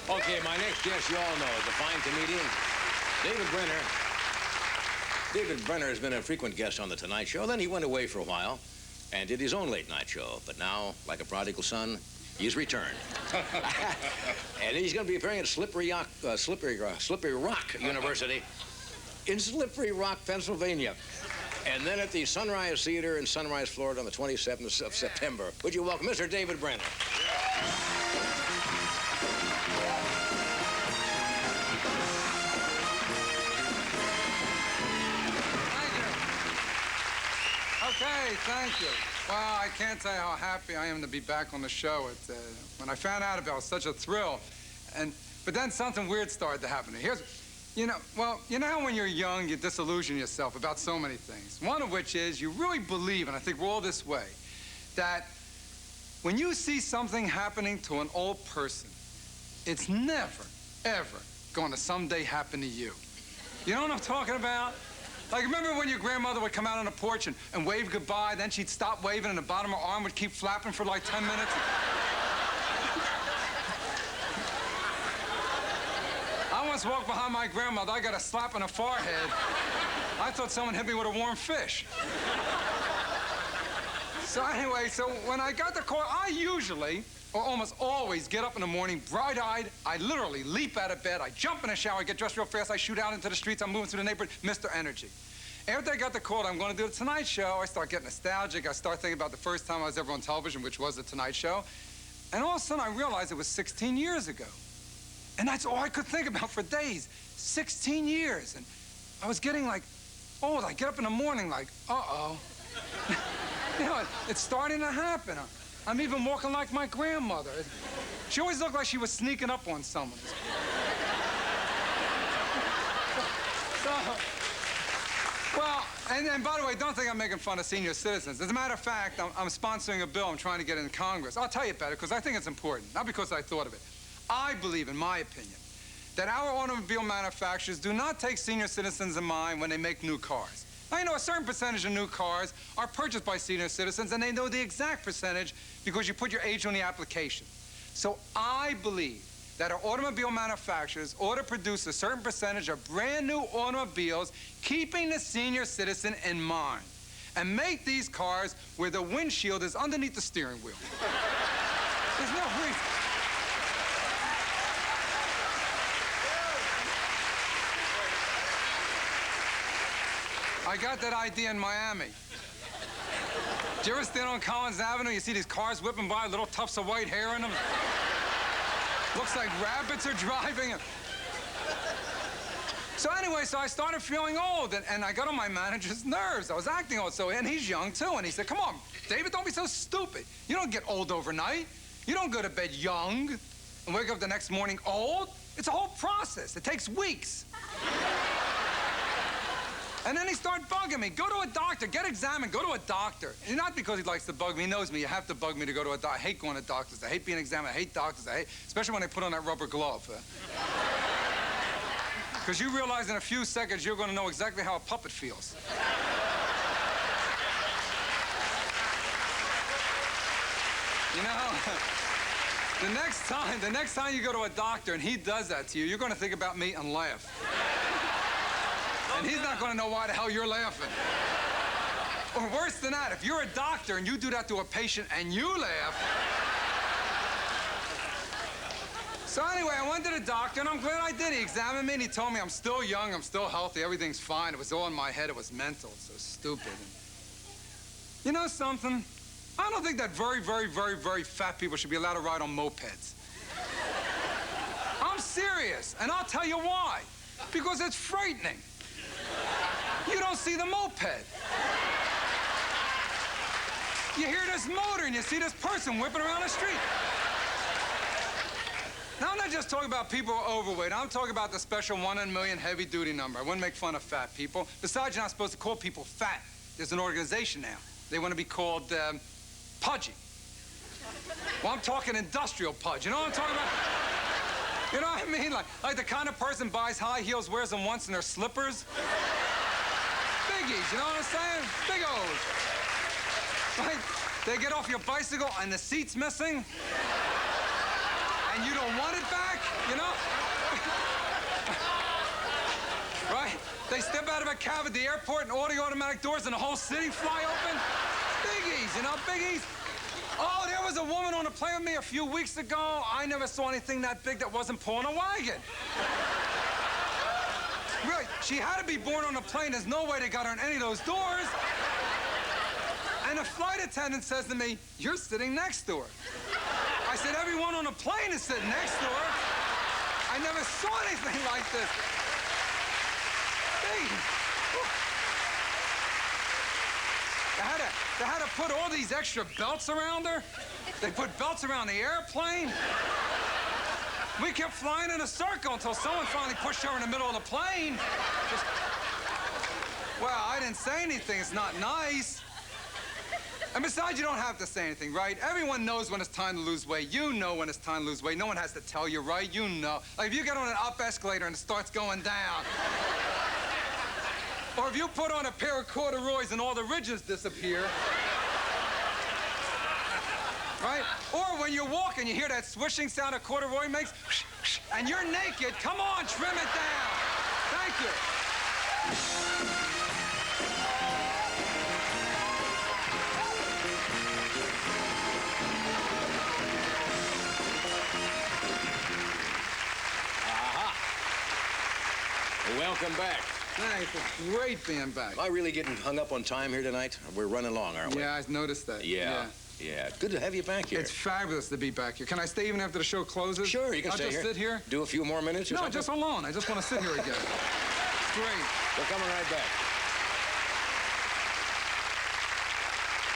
Okay, my next guest you all know is a fine comedian, David Brenner. David Brenner has been a frequent guest on The Tonight Show. Then he went away for a while and did his own late night show. But now, like a prodigal son, he's returned. And he's going to be appearing at Slippery Rock University in Slippery Rock, Pennsylvania. And then at the Sunrise Theater in Sunrise, Florida on the 27th of September. Would you welcome Mr. David Brenner? Okay, thank you. Well, I can't tell you how happy I am to be back on the show. When I found out about it, it was such a thrill. But then something weird started to happen. You know how when you're young, you disillusion yourself about so many things. One of which is you really believe, and I think we're all this way, that when you see something happening to an old person, it's never, ever going to someday happen to you. You know what I'm talking about? Like, remember when your grandmother would come out on the porch and wave goodbye, then she'd stop waving and the bottom of her arm would keep flapping for like 10 minutes? I once walked behind my grandmother. I got a slap on the forehead. I thought someone hit me with a warm fish. So anyway, when I got the call, I usually, or almost always, get up in the morning bright-eyed. I literally leap out of bed. I jump in the shower. I get dressed real fast. I shoot out into the streets. I'm moving through the neighborhood. Mr. Energy. After I got the call, I'm going to do the Tonight Show. I start getting nostalgic. I start thinking about the first time I was ever on television, which was the Tonight Show. And all of a sudden, I realized it was 16 years ago. And that's all I could think about for days. 16 years. And I was getting like old. I get up in the morning like, uh-oh. You know, it's starting to happen. I'm even walking like my grandmother. She always looked like she was sneaking up on someone. Well, and by the way, don't think I'm making fun of senior citizens. As a matter of fact, I'm sponsoring a bill I'm trying to get in Congress. I'll tell you about it because I think it's important, not because I thought of it. I believe, in my opinion, that our automobile manufacturers do not take senior citizens in mind when they make new cars. Now, you know, a certain percentage of new cars are purchased by senior citizens, and they know the exact percentage because you put your age on the application. So I believe that our automobile manufacturers ought to produce a certain percentage of brand new automobiles, keeping the senior citizen in mind, and make these cars where the windshield is underneath the steering wheel. There's no reason. I got that idea in Miami. Did you ever stand on Collins Avenue? You see these cars whipping by, little tufts of white hair in them. Looks like rabbits are driving. So anyway, I started feeling old, and I got on my manager's nerves. I was acting old, and he's young too, and he said, come on, David, don't be so stupid. You don't get old overnight. You don't go to bed young and wake up the next morning old. It's a whole process. It takes weeks. And then he started bugging me. Go to a doctor. Get examined. Go to a doctor. And not because he likes to bug me. He knows me. You have to bug me to go to a doctor. I hate going to doctors. I hate being examined. I hate doctors. Especially when they put on that rubber glove. Because you realize in a few seconds you're going to know exactly how a puppet feels. You know, the next time you go to a doctor and he does that to you, you're going to think about me and laugh. And he's not going to know why the hell you're laughing. Or worse than that, if you're a doctor and you do that to a patient and you laugh. So anyway, I went to the doctor, and I'm glad I did. He examined me, and he told me I'm still young, I'm still healthy, everything's fine. It was all in my head. It was mental. It's so stupid. And you know something? I don't think that very, very, very, very fat people should be allowed to ride on mopeds. I'm serious, and I'll tell you why. Because it's frightening. You don't see the moped. You hear this motor and you see this person whipping around the street. Now, I'm not just talking about people who are overweight. I'm talking about the special 1 in a million heavy-duty number. I wouldn't make fun of fat people. Besides, you're not supposed to call people fat. There's an organization now. They want to be called pudgy. Well, I'm talking industrial pudge. You know what I'm talking about? You know what I mean? Like the kind of person buys high heels, wears them once, and they're slippers. Biggies, you know what I'm saying? Big O's. Right? They get off your bicycle and the seat's missing. And you don't want it back, you know? out of a cab at the airport and all the automatic doors in the whole city fly open? Biggies, you know, biggies. Oh, there was a woman on a plane with me a few weeks ago. I never saw anything that big that wasn't pulling a wagon. Really, she had to be born on a plane. There's no way they got her in any of those doors. And the flight attendant says to me, "You're sitting next to her." I said, "Everyone on a plane is sitting next to her." I never saw anything like this. They had to put all these extra belts around her. They put belts around the airplane. We kept flying in a circle until someone finally pushed her in the middle of the plane. Well, I didn't say anything. It's not nice. And besides, you don't have to say anything, right? Everyone knows when it's time to lose weight. You know when it's time to lose weight. No one has to tell you, right? You know. Like if you get on an up escalator and it starts going down. Or if you put on a pair of corduroys and all the ridges disappear. Right? Or when you're walking, you hear that swishing sound a corduroy makes, and you're naked. Come on, trim it down. Thank you. Welcome back. Thanks. It's great being back. Am I really getting hung up on time here tonight? We're running along, aren't we? Yeah, I noticed that. Yeah. Good to have you back here. It's fabulous to be back here. Can I stay even after the show closes? Sure, you can stay here. I'll just sit here. Do a few more minutes or something? No, just alone. I just want to sit here again. It's great. We're coming right back.